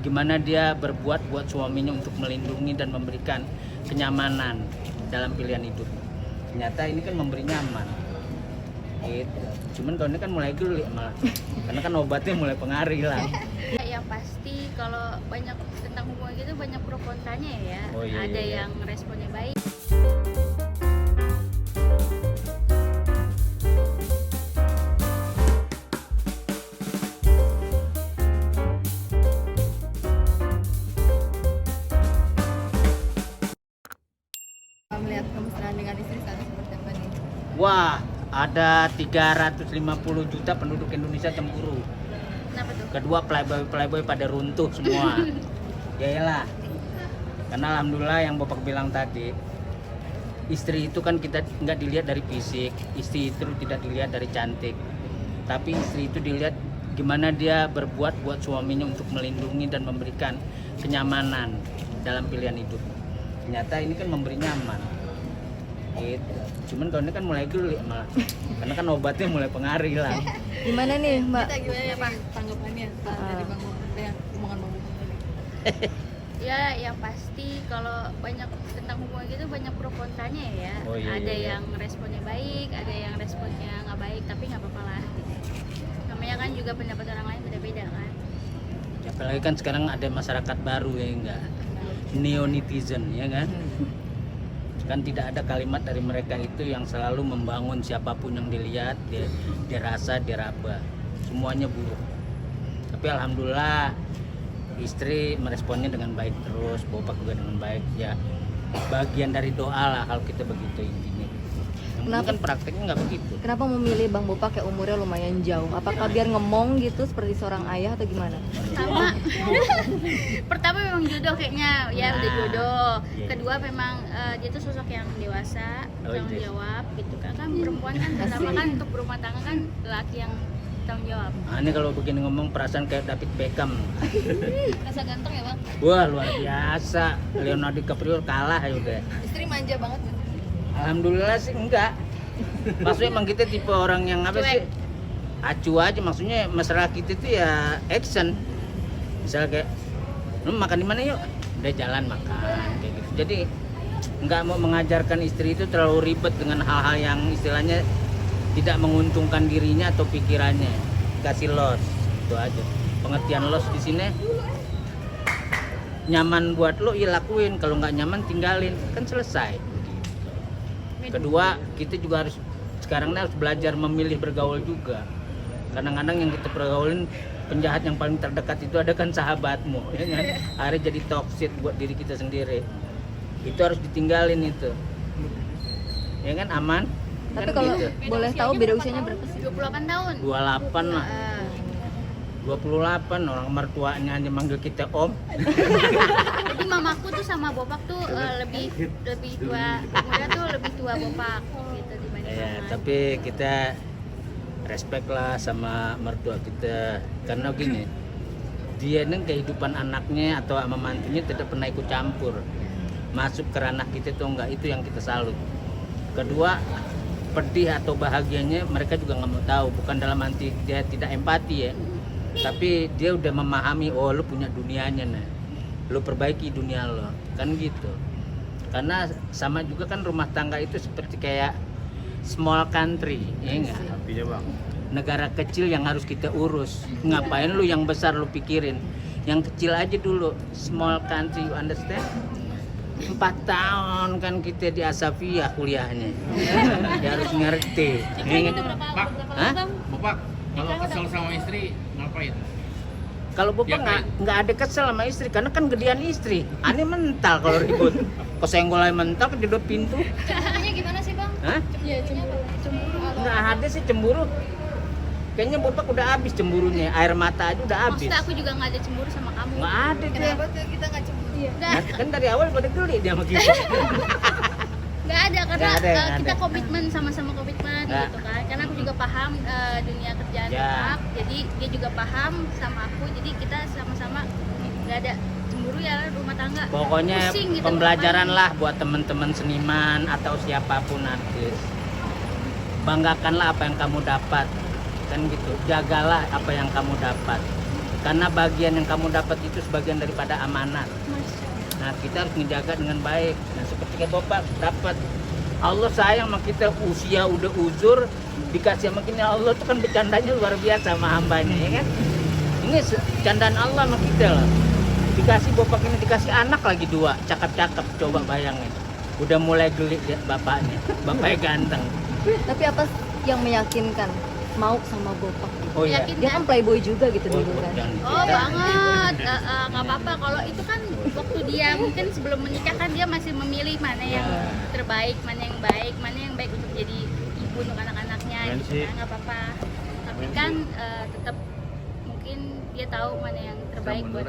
gimana dia berbuat buat suaminya untuk melindungi dan memberikan kenyamanan dalam pilihan hidup. Ternyata ini kan memberi nyaman gitu. Cuman kalau ini kan mulai geli malah karena kan obatnya mulai pengaruh hilang. Yang pasti kalau banyak tentang hubungan gitu banyak pro kontranya ya. Oh, iya, ada iya. yang responnya baik. Melihat kemesraan dengan istri saat seperti apa nih? Wah, ada 350 juta penduduk Indonesia cemburu. Kenapa tuh? Kedua, playboy pada runtuh semua. Yaelah. Karena alhamdulillah yang Bapak bilang tadi, istri itu kan kita nggak dilihat dari fisik, istri itu tidak dilihat dari cantik, tapi istri itu dilihat gimana dia berbuat buat suaminya untuk melindungi dan memberikan kenyamanan dalam pilihan hidup. Ternyata ini kan memberi nyaman gitu. Cuman kalau ini kan mulai geli malah karena kan obatnya mulai pengaruh hilang. Gimana nih Mbak? Kita gimana ya, Pak? Tanggapannya dari Bang Bobak yang omongan Bang Bobak tadi? Ya, yang pasti kalau banyak tentang hubungan gitu banyak pro kontranya ya. Oh, iya, ada iya. yang responnya baik, ada yang responnya nggak baik, tapi nggak apa-apa lah. Gitu. Namanya kan juga pendapat orang lain beda-beda kan. Apalagi kan sekarang ada masyarakat baru ya enggak, neo netizen ya kan. Kan tidak ada kalimat dari mereka itu yang selalu membangun siapapun yang dilihat, dirasa, diraba. Semuanya buruk. Tapi alhamdulillah istri meresponnya dengan baik terus, Bapak juga dengan baik ya. Bagian dari doa lah kalau kita begitu intinya. Yang penting kan prakteknya nggak begitu. Kenapa memilih Bang Bobak yang umurnya lumayan jauh? Apakah biar ngemong gitu seperti seorang ayah atau gimana? Pertama memang jodoh kayaknya ya, udah jodoh. Iya. Kedua memang dia tuh sosok yang dewasa, Oh, tanggung iya. jawab gitu kan. Kan perempuan kan terutama kan untuk berumah tangga kan laki yang tanggung jawab. Nah, ini kalau begini ngomong perasaan kayak David Beckham. Rasa ganteng ya, Bang? Wah luar biasa. Leonardo DiCaprio kalah ya udah. Istri manja banget nggak? Alhamdulillah sih enggak. Maksudnya emang kita tipe orang yang apa sih? Acuh aja, maksudnya masalah kita itu ya action. Misalnya kayak, lu makan di mana yuk? Udah jalan makan kayak gitu. Jadi nggak mau mengajarkan istri itu terlalu ribet dengan hal-hal yang istilahnya tidak menguntungkan dirinya atau pikirannya. Kasih loss, itu aja. Pengertian loss di sini nyaman buat lo, ya lakuin. Kalau nggak nyaman tinggalin, kan selesai. Kedua, kita juga harus sekarang ini harus belajar memilih bergaul juga. Kadang-kadang yang kita pergaulin penjahat yang paling terdekat itu ada kan sahabatmu, ya kan? Akhirnya jadi toxic buat diri kita sendiri. Itu harus ditinggalin itu. Ya kan aman? Tapi Kan kalau gitu. boleh tahu beda usianya berapa sih? 28 tahun. 28 lah. Ah, 28 orang mertuanya aja manggil kita om. jadi mamaku tuh sama Bopak tuh lebih tua, umurnya tuh lebih tua Bopak gitu dibanding Ya, mama. tapi kita respect lah sama mertua kita karena gini, dia ini kehidupan anaknya atau sama mantunya tidak pernah ikut campur masuk ke ranah kita tuh enggak, itu yang kita salut. Kedua, pedih atau bahagianya mereka juga nggak mau tahu, bukan dalam arti dia tidak empati ya, tapi dia udah memahami, oh lu punya dunianya nih, lu perbaiki dunia lo kan gitu. Karena sama juga kan rumah tangga itu seperti kayak small country ya enggak, negara kecil yang harus kita urus. Ngapain lu yang besar lu pikirin, yang kecil aja dulu, small country, you understand? 4 tahun kan kita di Asafia kuliahnya. Dia harus ngerti. Pak, Hah? Bapak, kalau kesel sama istri ngapain? Kalau Bapak nggak ada kesel sama istri karena kan gedean istri. Aneh mental kalau ribut. Kesenggol aja mental kejedot pintu. Cemburunya gimana sih, Bang? Hah? Iya, cemburu. Nggak ada sih cemburu. Kayaknya Bapak udah habis cemburunya. Air mata aja udah habis. Maksudnya aku juga nggak ada cemburu sama kamu. Nggak ada dia. Kenapa tuh kita nggak cemburu? Nggak, Kan dari awal pada geli dia sama kita. nggak ada karena Nggak ada, nggak kita ada. komitmen, sama-sama komitmen Nggak. gitu kan. Karena aku juga paham dunia kerjaan Ya. Bopak, jadi dia juga paham sama aku. Jadi kita sama-sama nggak ada cemburu ya rumah tangga. Pokoknya Pusing gitu, pembelajaran ngapain. lah buat teman-teman seniman atau siapapun artis. Banggakanlah apa yang kamu dapat, kan gitu. Jagalah apa yang kamu dapat. Karena bagian yang kamu dapat itu sebagian daripada amanat. Nah, kita harus menjaga dengan baik. Nah, seperti kayak Bapak dapat, Allah sayang sama kita, usia udah uzur, dikasih sama kita. Allah tuh kan bercandanya luar biasa sama hambanya, ya kan? Ini candaan Allah sama kita loh. Dikasih Bapak ini, dikasih anak lagi 2, cakep-cakep, coba bayangin. Udah mulai geli lihat bapaknya, bapaknya ganteng. Tapi apa yang meyakinkan mau sama Bopak? Oh iya. Yakin Dia kan playboy juga gitu dulu kan. jangan Oh cerita. banget, nggak apa-apa. Kalau itu kan waktu dia mungkin sebelum menikah kan dia masih memilih mana yang terbaik, mana yang baik untuk jadi ibu untuk anak-anaknya gitu kan, nggak apa-apa. Tapi kan tetap mungkin dia tahu mana yang terbaik buat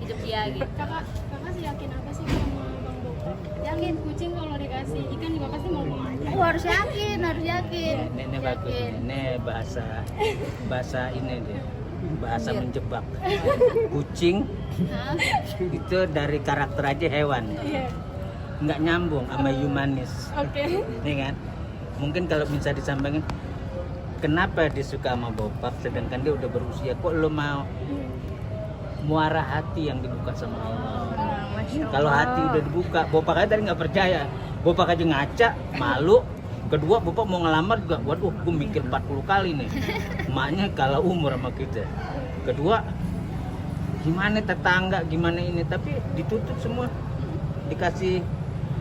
hidup dia gitu. Kakak sih yakin apa sih sama Bang Bopak? Yakin kucing kalau dikasih ikan juga pasti mau aja. Oh harus yakin, harus yakin. Ini bagus nih. Ini bahasa ini deh. Bahasa menjebak. Kucing Hah? itu dari karakter aja hewan. Iya. Nggak nyambung sama humanis. Oke. Ini kan. Mungkin kalau bisa disampaikan kenapa dia suka sama Bopak sedangkan dia udah berusia, kok lo mau muara hati yang dibuka sama Allah. Kalau hati udah dibuka, Bopak aja tadi nggak percaya. Bopak aja ngaca, malu. Kedua, Bopak mau ngelamar juga, waduh, gue mikir 40 kali nih. Emaknya kalah umur sama kita. Kedua, gimana tetangga, gimana ini, tapi ditutup semua, dikasih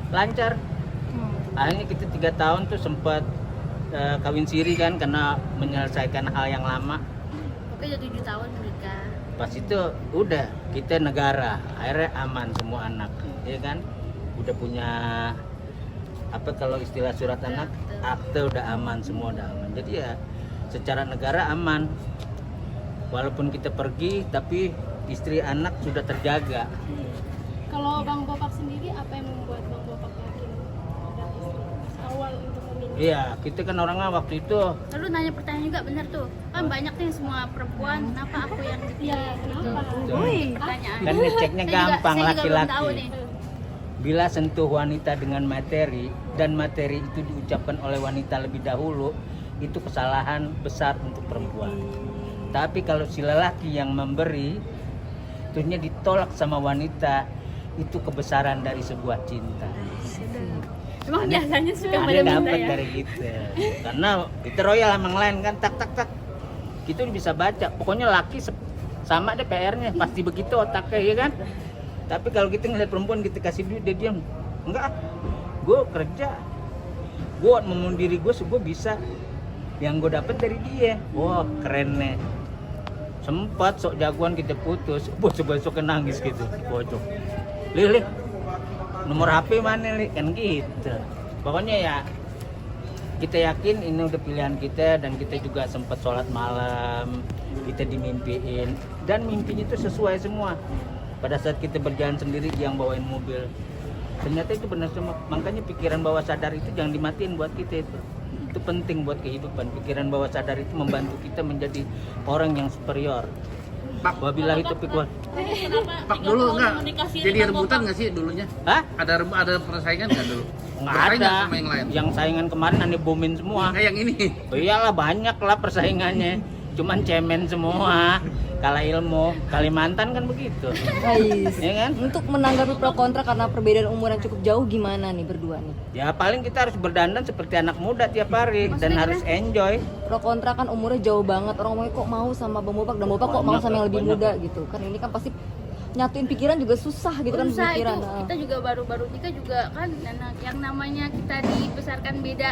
lancar. Akhirnya kita 3 tahun tuh sempat kawin siri kan, karena menyelesaikan hal yang lama. Oke udah 7 tahun menikah. Pas itu udah kita negara, akhirnya aman semua anak, ya kan? Udah punya apa kalau istilah surat anak, akte udah aman, semua udah aman. Jadi ya secara negara aman. Walaupun kita pergi, tapi istri anak sudah terjaga. Kalau Bang Bopak sendiri apa yang membuat Bang Bopak yakin ada istri pas awal untuk memilih? Iya, kita kan orangnya waktu itu Lalu nanya pertanyaan juga bener tuh. Kan banyak nih semua perempuan, kenapa aku yang Iya, dipilih gitu. kenapa? Pertanyaan. kan ngeceknya gampang, saya juga belum tahu laki-laki. nih. Bila sentuh wanita dengan materi dan materi itu diucapkan oleh wanita lebih dahulu, itu kesalahan besar untuk perempuan. Tapi kalau si lelaki yang memberi, terusnya ditolak sama wanita, itu kebesaran dari sebuah cinta. Emang biasanya suka Ada pada benda dapat ya? dari kita. Karena kita royal sama yang lain kan, tak tak tak. Kita bisa baca. Pokoknya laki sama deh PR-nya, pasti begitu otaknya, ya kan? Tapi kalau kita ngeliat perempuan kita kasih duit, dia diam. Enggak, gue kerja, gue mau diri gue bisa. Yang gue dapet dari dia, wah keren nih. Sempat sok jagoan kita putus, besok nangis gitu, pojok. Lih, nomor HP mana Li? Kan gitu. Pokoknya ya kita yakin ini udah pilihan kita, dan kita juga sempat sholat malam, kita dimimpiin, dan mimpinya itu sesuai semua. Pada saat kita berjalan sendiri, dia yang bawain mobil, ternyata itu benar semua. Makanya pikiran bawah sadar itu jangan dimatiin buat kita, itu penting buat kehidupan. Pikiran bawah sadar itu membantu kita menjadi orang yang superior. Pak, Wabillahi taufiq wal. Pak dulu enggak jadi rebutan nggak sih dulunya? Hah? Ada persaingan nggak dulu? Nggak Bersaing ada. nggak sama yang lain? Yang saingan kemarin aneh bomin semua. Kayak yang ini. Oh iyalah, banyak lah persaingannya. Cuman cemen semua. Kalah ilmu. Kalimantan kan begitu. Ais. Ya kan? Untuk menanggapi pro kontra karena perbedaan umur yang cukup jauh, gimana nih berdua nih? Ya paling kita harus berdandan seperti anak muda tiap hari dan Maksudnya harus enjoy. Pro kontra kan umurnya jauh banget, orang ngomongnya kok mau sama Bang Bopak dan Bopak kok mau Banyak sama yang lah, lebih banyak muda lah. gitu kan. Ini kan pasti nyatuin pikiran juga susah gitu kan, Berusaha pikiran. itu kita juga baru-baru nikah juga kan, yang namanya kita dibesarkan beda,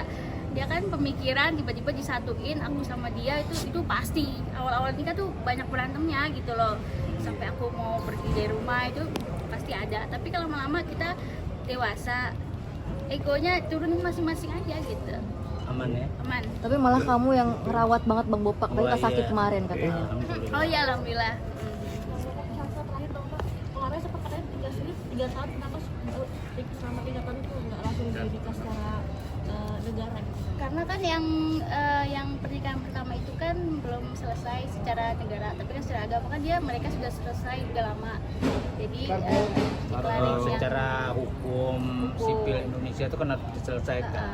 dia kan pemikiran tiba-tiba disatuin aku sama dia, itu pasti awal-awal nikah tuh banyak berantemnya gitu loh, sampai aku mau pergi dari rumah itu pasti ada. Tapi kalau lama-lama kita dewasa, egonya turunin masing-masing aja gitu, Aman ya. aman. Tapi malah kamu yang ngerawat banget Bang Bopak, tadi Wah, pas sakit iya. kemarin katanya. Alhamdulillah. Oh iya, alhamdulillah. Contoh terakhir dong Pak, kemarin sempat katanya 3 tahun, kenapa selama 3 tahun itu nggak langsung dinikah secara negara gitu? Karena kan yang pernikahan pertama itu kan belum selesai secara negara, tapi kan secara agama kan mereka sudah selesai udah lama. Jadi Kalau secara hukum sipil Indonesia itu kan harus diselesaikan.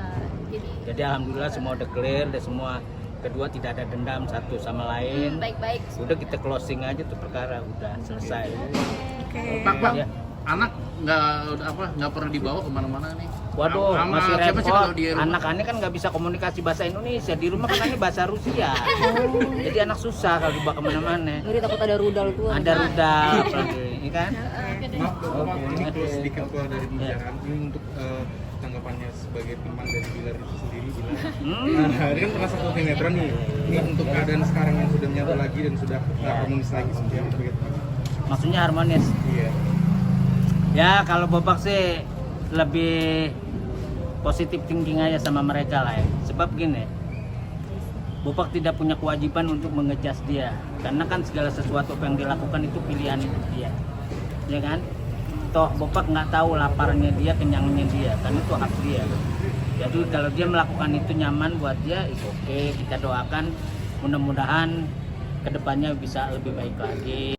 jadi Jadi alhamdulillah semua udah clear, udah semua kedua tidak ada dendam satu sama lain. Baik-baik. Udah kita closing aja tuh perkara, udah selesai. Pak, Ya. anak nggak pernah dibawa kemana-mana nih. Waduh, Sama masih siapa sih repot. kalau di rumah? Anak-anak kan nggak bisa komunikasi bahasa Indonesia. Di rumah kan ini bahasa Rusia. Jadi anak susah kalau dibawa kemana-mana. Ngeri takut ada rudal tuh. Ada rudal, apalagi, ini kan? Maaf, Bapak, ini kalau sedikit keluar dari Ya. pembicaraan, ini untuk tanggapannya sebagai teman dari Bilar itu sendiri, Bilar. Hmm. Nah, ini kan pernah satu sinetron nih. Ini untuk keadaan sekarang yang sudah menyatu lagi dan sudah nggak harmonis lagi seperti apa begitu? Maksudnya harmonis. Iya. Ya kalau Bopak sih lebih positif thinking aja sama mereka lah ya. Sebab gini, Bopak tidak punya kewajiban untuk mengejas dia, karena kan segala sesuatu apa yang dilakukan itu pilihan hidup dia, ya kan? Toh Bopak nggak tahu laparnya dia, kenyangnya dia, kan itu hak dia. Jadi kalau dia melakukan itu nyaman buat dia, itu oke. Kita doakan mudah-mudahan kedepannya bisa lebih baik lagi.